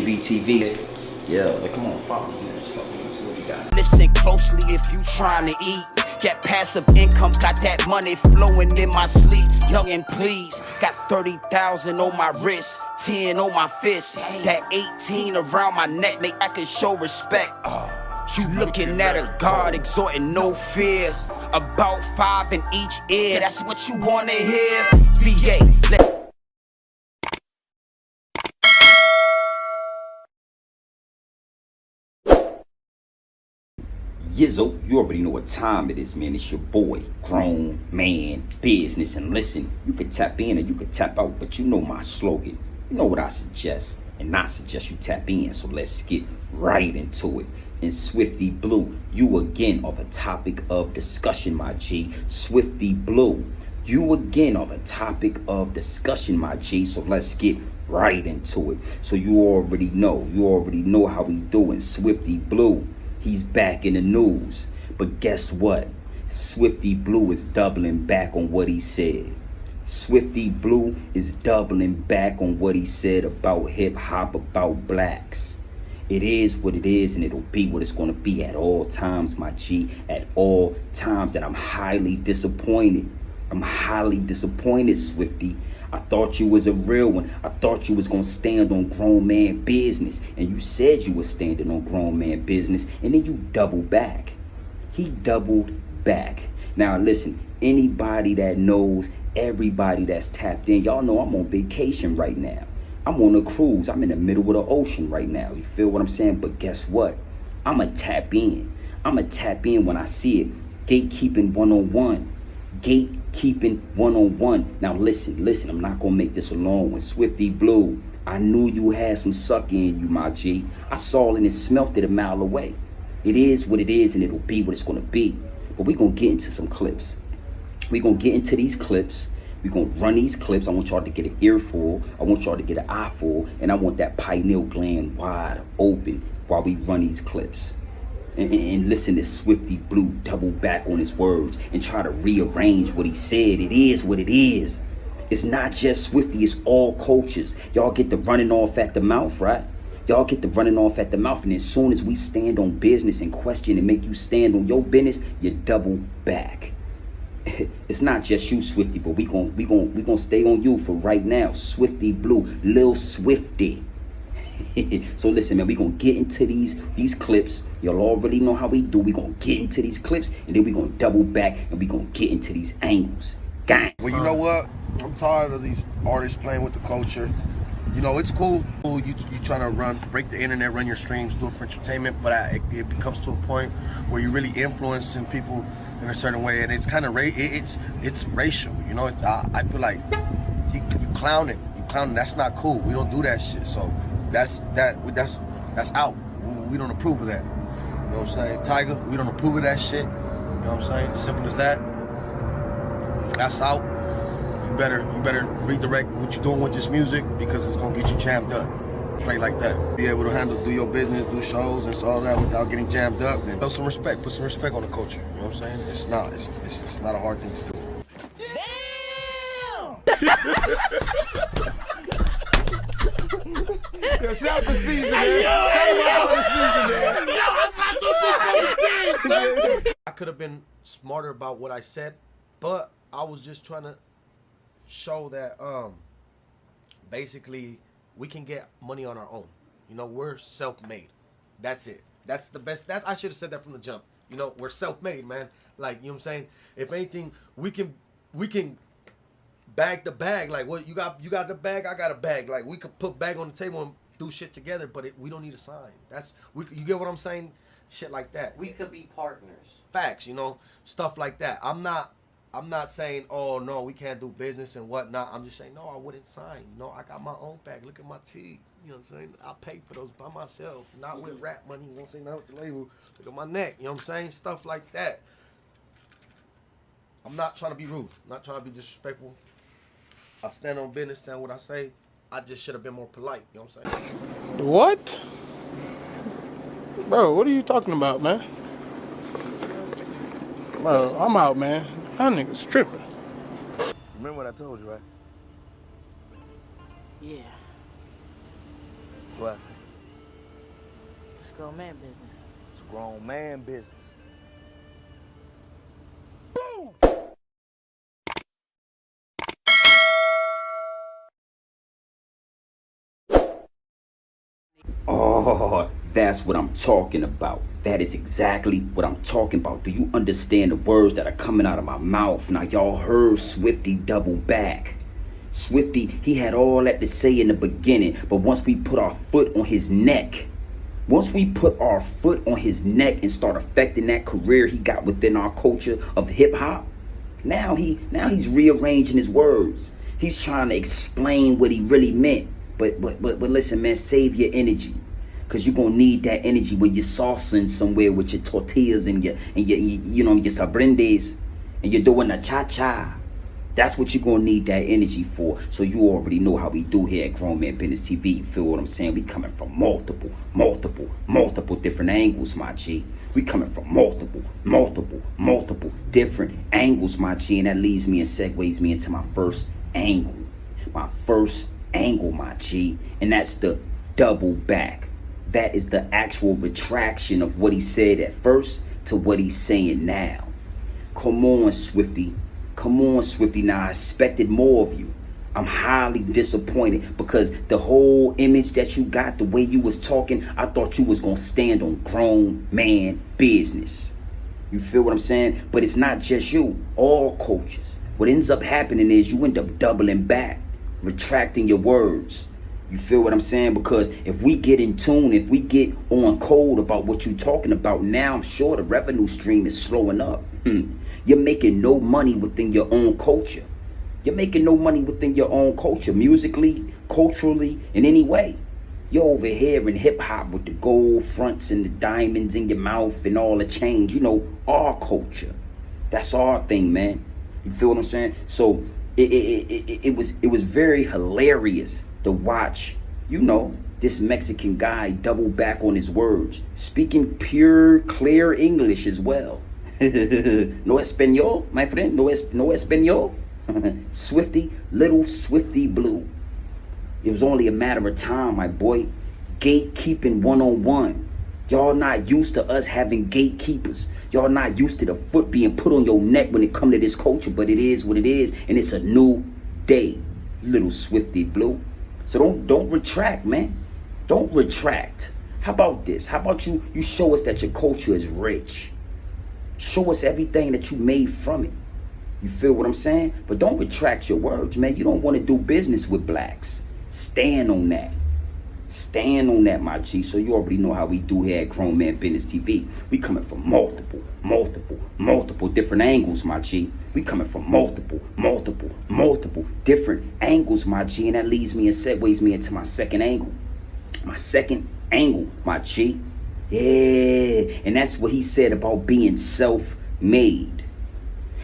BTV. Yeah, like, come on, follow me. Let's see what we got. Listen closely if you trying to eat. Get passive income, got that money flowing in my sleep. Young and please, got 30,000 on my wrist, 10 on my fist. That 18 around my neck, make I can show respect. You looking at a God exhorting no fear. About 5 in each ear, that's what you wanna hear. VA, Yizzo, you already know what time it is, man. It's your boy, Grown Man Business. And listen, you can tap in or you can tap out, but you know my slogan. You know what I suggest, and I suggest you tap in. So let's get right into it. And Swifty Blue, you again are the topic of discussion, my G. Swifty Blue, you again are the topic of discussion, my G. So let's get right into it. So you already know how we doing. Swifty Blue, he's back in the news. But guess what? Swifty Blue is doubling back on what he said. Swifty Blue is doubling back on what he said about hip hop, about blacks. It is what it is, and it'll be what it's going to be at all times, my G. At all times. And I'm highly disappointed. I'm highly disappointed, Swifty. I thought you was a real one. I thought you was gonna stand on grown man business. And you said you was standing on grown man business. And then you doubled back. He doubled back. Now listen, anybody that knows, everybody that's tapped in, y'all know I'm on vacation right now. I'm on a cruise. I'm in the middle of the ocean right now. You feel what I'm saying? But guess what? I'ma tap in. I'ma tap in when I see it. Gatekeeping 101. Gatekeeping 101. Now listen, I'm not gonna make this a long one. Swifty Blue, I knew you had some sucker in you, my G. I saw it and smelt it a mile away. It is what it is, and it'll be what it's gonna be. But we're gonna get into some clips. We're gonna get into these clips. We're gonna run these clips. I want y'all to get an earful. I want y'all to get an eyeful. And I want that pineal gland wide open while we run these clips. And listen to Swifty Blue double back on his words and try to rearrange what he said. It is what it is. It's not just Swifty, it's all coaches. Y'all get the running off at the mouth, right? Y'all get the running off at the mouth, and as soon as we stand on business and question and make you stand on your business, you double back. It's not just you, Swifty, but we gonna stay on you for right now. Swifty Blue, Lil Swifty. So listen, man, we gonna get into these clips. Y'all already know how we do. We gonna get into these clips, and then we gonna double back, and we gonna get into these angles. Gang. Well, you know what? I'm tired of these artists playing with the culture. You know, it's cool. You trying to break the internet, run your streams, do it for entertainment, but it becomes to a point where you're really influencing people in a certain way, and it's kind of it's racial. You know, I feel like you clowning. That's not cool. We don't do that shit. So that's out. We don't approve of that. You know what I'm saying? Tiger, we don't approve of that shit. You know what I'm saying? Simple as that. That's out. You better redirect what you're doing with this music, because it's gonna get you jammed up. Straight like that. Be able to do your business, do shows and all that without getting jammed up. Then show some respect. Put some respect on the culture. You know what I'm saying? It's not a hard thing to do. Yo, shout out the season, man. Shout out the season, man. I could have been smarter about what I said, but I was just trying to show that basically we can get money on our own. You know, we're self-made. That's it. That's the best. I should have said that from the jump. You know, we're self-made, man. Like, you know what I'm saying? If anything, we can bag the bag. Like, well, you got the bag, I got a bag. Like, we could put bag on the table and do shit together, but we don't need a sign. You get what I'm saying? Shit like that. We could be partners. Facts, you know, stuff like that. I'm not saying, oh no, we can't do business and whatnot. I'm just saying, no, I wouldn't sign. You know, I got my own bag. Look at my teeth. You know what I'm saying? I'll pay for those by myself, not with rap money. You know what I'm saying? Not with the label. Look at my neck. You know what I'm saying? Stuff like that. I'm not trying to be rude. I'm not trying to be disrespectful. I stand on business, stand what I say. I just should have been more polite. You know what I'm saying? What? Bro, what are you talking about, man? Bro, I'm out, man. That nigga's tripping. Remember what I told you, right? Yeah. What I say? It's grown man business. It's grown man business. Oh, that's what I'm talking about. That is exactly what I'm talking about. Do you understand the words that are coming out of my mouth? Now, y'all heard Swifty double back. Swifty, he had all that to say in the beginning, but once we put our foot on his neck, and start affecting that career he got within our culture of hip hop, now he's rearranging his words. He's trying to explain what he really meant. But listen, man, save your energy, cause you're gonna need that energy when you're saucing somewhere with your tortillas and your sabrendes, and you're doing a cha-cha. That's what you're gonna need that energy for. So you already know how we do here at Grown Man Business TV. You feel what I'm saying? We coming from multiple different angles, my G. We coming from multiple different angles, my G. And that leads me and segues me into my first angle. My G. And that's the double back. That is the actual retraction of what he said at first to what he's saying now. Come on, Swifty. Now I expected more of you. I'm highly disappointed because the whole image that you got, the way you was talking, I thought you was gonna stand on grown man business. You feel what I'm saying? But it's not just you, all coaches. What ends up happening is you end up doubling back, retracting your words. You feel what I'm saying? Because if we get in tune, if we get on code about what you're talking about, now I'm sure the revenue stream is slowing up. You're making no money within your own culture. Musically, culturally, in any way. You're over here in hip hop with the gold fronts and the diamonds in your mouth and all the change. You know, our culture. That's our thing, man. You feel what I'm saying? So it was very hilarious to watch, this Mexican guy double back on his words, speaking pure, clear English as well. No español, my friend, no español. Swifty, little Swifty Blue. It was only a matter of time, my boy. Gatekeeping 101. Y'all not used to us having gatekeepers. Y'all not used to the foot being put on your neck when it come to this culture, but it is what it is, and it's a new day, little Swifty Blue. So don't retract, man. Don't retract. How about this? How about you show us that your culture is rich? Show us everything that you made from it. You feel what I'm saying? But don't retract your words, man. You don't want to do business with blacks. Stand on that. Stand on that, my G. So you already know how we do here at Grown Man Business TV. We coming from multiple different angles, my G. We coming from multiple different angles, my G. And that leads me and segues me into my second angle. My second angle, my G. Yeah, and that's what he said about being self-made.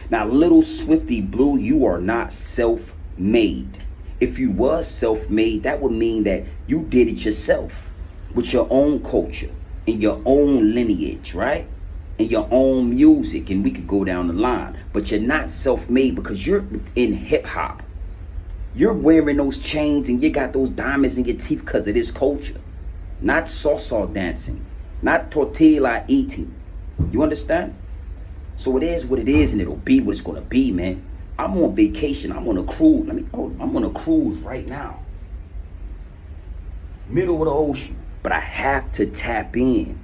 Now, little Swifty Blue, you are not self-made. If you was self-made, that would mean that you did it yourself with your own culture and your own lineage, right? And your own music, and we could go down the line. But you're not self-made because you're in hip-hop. You're wearing those chains and you got those diamonds in your teeth because of this culture. Not salsa dancing. Not tortilla eating. You understand? So it is what it is, and it'll be what it's gonna be, man. I'm on vacation. I'm on a cruise. I'm on a cruise right now. Middle of the ocean. But I have to tap in.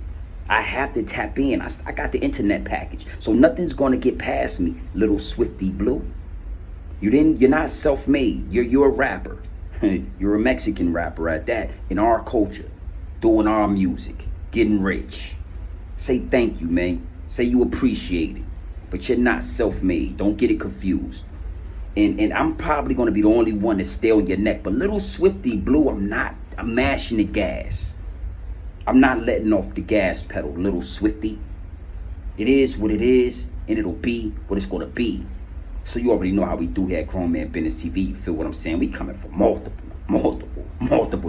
I got the internet package. So nothing's gonna get past me, little Swifty Blue. You're not self-made. You're a rapper. You're a Mexican rapper at that, in our culture. Doing our music. Getting rich. Say thank you, man. Say you appreciate it. But you're not self-made. Don't get it confused. And I'm probably going to be the only one to stay on your neck. But little Swifty Blue, I'm mashing the gas. I'm not letting off the gas pedal, little Swifty. It is what it is, and it'll be what it's going to be. So you already know how we do here at Grown Man Business TV. You feel what I'm saying? We coming from multiple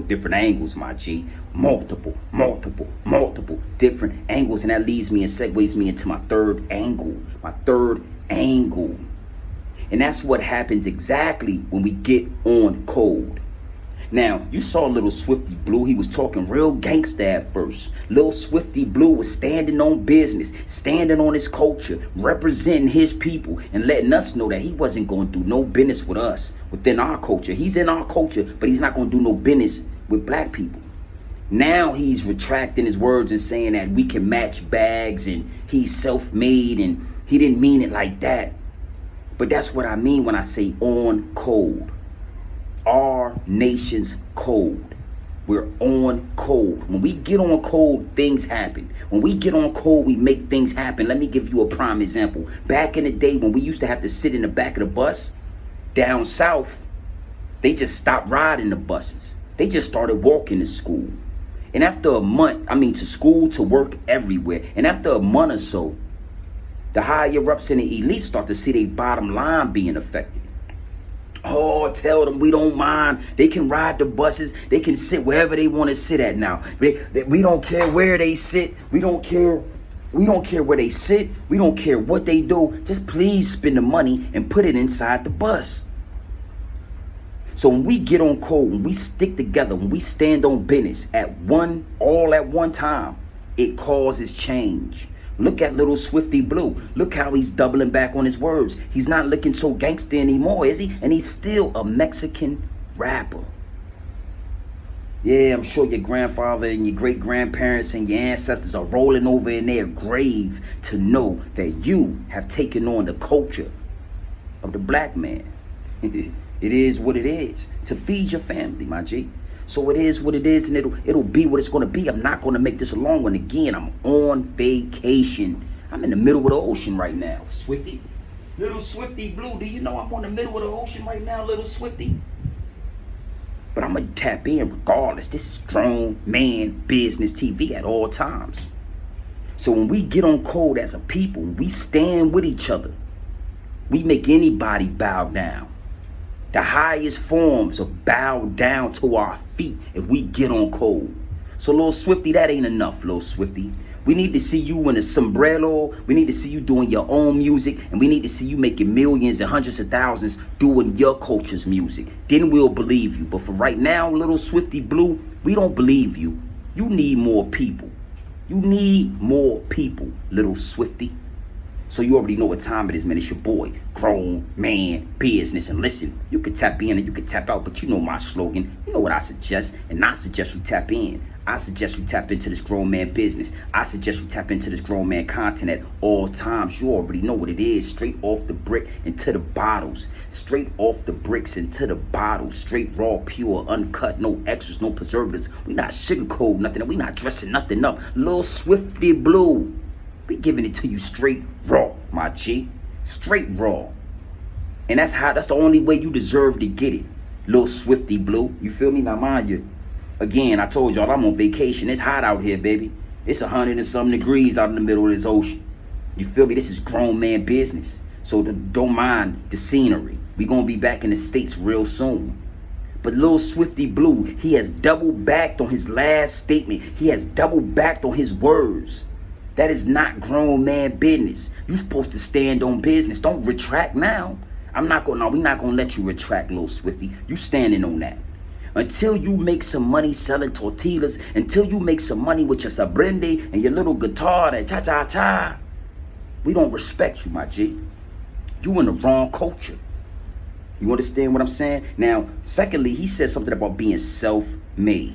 different angles, my G. Multiple different angles. And that leads me and segues me into my third angle. And that's what happens exactly when we get on code. Now, you saw little Swifty Blue. He was talking real gangsta at first. Little Swifty Blue was standing on business, standing on his culture, representing his people, and letting us know that he wasn't going to do no business with us within our culture. He's in our culture, but he's not going to do no business with black people. Now he's retracting his words and saying that we can match bags and he's self-made, and he didn't mean it like that. But that's what I mean when I say on code. Our nation's code. We're on code. When we get on code, things happen. When we get on code, we make things happen. Let me give you a prime example. Back in the day when we used to have to sit in the back of the bus, down south, they just stopped riding the buses. They just started walking to school. And after a month, to school, to work, everywhere. And after a month or so, the higher ups and the elites start to see their bottom line being affected. Oh, tell them we don't mind. They can ride the buses. They can sit wherever they want to sit at now. We don't care where they sit. We don't care. We don't care where they sit. We don't care what they do. Just please spend the money and put it inside the bus. So when we get on code, when we stick together, when we stand on business all at one time, it causes change. Look at little Swifty Blue. Look how he's doubling back on his words. He's not looking so gangster anymore, is he? And he's still a Mexican rapper. Yeah, I'm sure your grandfather and your great-grandparents and your ancestors are rolling over in their grave to know that you have taken on the culture of the black man. It is what it is. To feed your family, my G. So it is what it is, and it'll be what it's going to be. I'm not going to make this a long one. Again, I'm on vacation. I'm in the middle of the ocean right now, Swifty. Little Swifty Blue, do you know I'm on the middle of the ocean right now, little Swifty? But I'm going to tap in regardless. This is grown man business TV at all times. So when we get on code as a people, we stand with each other. We make anybody bow down. The highest forms of bow down to our feet if we get on code. So little Swifty, that ain't enough, little Swifty. We need to see you in a sombrero. We need to see you doing your own music. And we need to see you making millions and hundreds of thousands doing your culture's music. Then we'll believe you. But for right now, little Swifty Blue, we don't believe you. You need more people. You need more people, little Swifty. So you already know what time it is, man. It's your boy, grown man business. And listen, you can tap in and you can tap out, but you know my slogan. You know what I suggest, and I suggest you tap in. I suggest you tap into this grown man business. I suggest you tap into this grown man content at all times. You already know what it is. Straight off the brick into the bottles. Straight off the bricks into the bottles. Straight raw, pure, uncut, no extras, no preservatives. We not sugarcoat nothing. We not dressing nothing up. Little Swifty Blue. We giving it to you straight raw, my G. Straight raw. And that's the only way you deserve to get it. Little Swifty Blue. You feel me? Now mind you, again, I told y'all I'm on vacation. It's hot out here, baby. It's 100 and some degrees out in the middle of this ocean. You feel me? This is grown man business. So don't mind the scenery. We gonna be back in the States real soon. But little Swifty Blue, he has double backed on his last statement. He has double backed on his words. That is not grown man business. You supposed to stand on business. Don't retract now. We're not gonna let you retract, little Swifty. You standing on that. Until you make some money selling tortillas, until you make some money with your sabrende and your little guitar and cha-cha-cha, we don't respect you, my G. You in the wrong culture. You understand what I'm saying? Now, secondly, he said something about being self-made.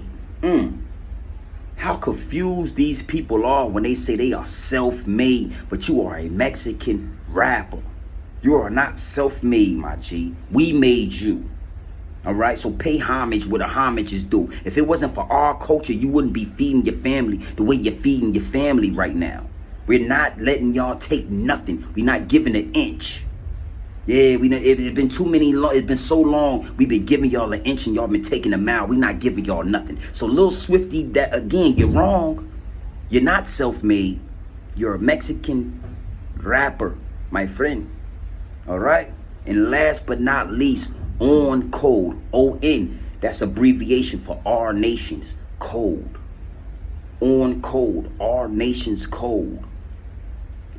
How confused these people are when they say they are self-made, but you are a Mexican rapper. You are not self-made, my G. We made you. All right, so pay homage where the homage is due. If it wasn't for our culture, you wouldn't be feeding your family the way you're feeding your family right now. We're not letting y'all take nothing. We're not giving an inch. Yeah, it's been it's been so long, we've been giving y'all an inch and y'all been taking a mile. We're not giving y'all nothing. So little Swifty, that again, you're wrong. You're not self-made. You're a Mexican rapper, my friend. All right? And last but not least, on code. ON. That's abbreviation for our nation's code. On code. Our nation's code.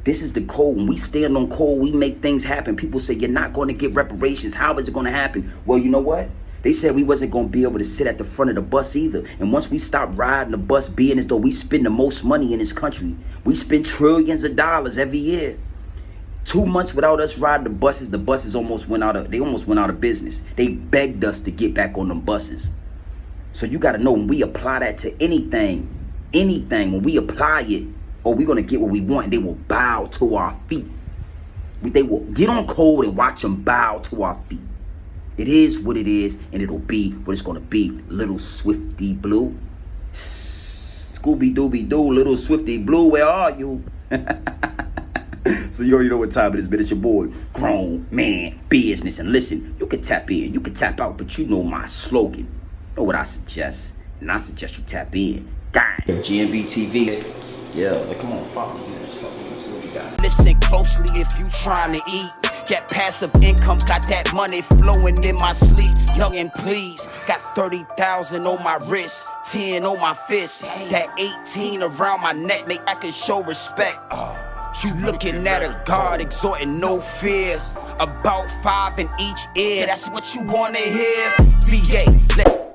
This is the code. When we stand on code, we make things happen. People say, you're not going to get reparations. How is it going to happen? Well, you know what? They said we wasn't gonna be able to sit at the front of the bus either. And once we stopped riding the bus, being as though we spend the most money in this country, we spend trillions of dollars every year. 2 months without us riding the buses almost went out of business. They begged us to get back on them buses. So you gotta know, when we apply that to anything, when we apply it, or we're gonna get what we want, and they will bow to our feet. They will get on code and watch them bow to our feet. It is what it is, and it'll be what it's gonna be. Little Swifty Blue. Scooby Dooby Doo, little Swifty Blue, where are you? So you already know what time it is, man. It's your boy, Grown Man Business. And listen, you can tap in, you can tap out, but you know my slogan. You know what I suggest? And I suggest you tap in. Gang. GMB TV. Yeah, like, come on, follow me. Let's see what we got. Listen closely if you trying to eat. Got passive income, got that money flowing in my sleep. Young and please, got 30,000 on my wrist, 10 on my fist. That 18 around my neck, make I can show respect. You looking at a God exhorting no fear. About 5 in each ear, that's what you wanna hear. VA, let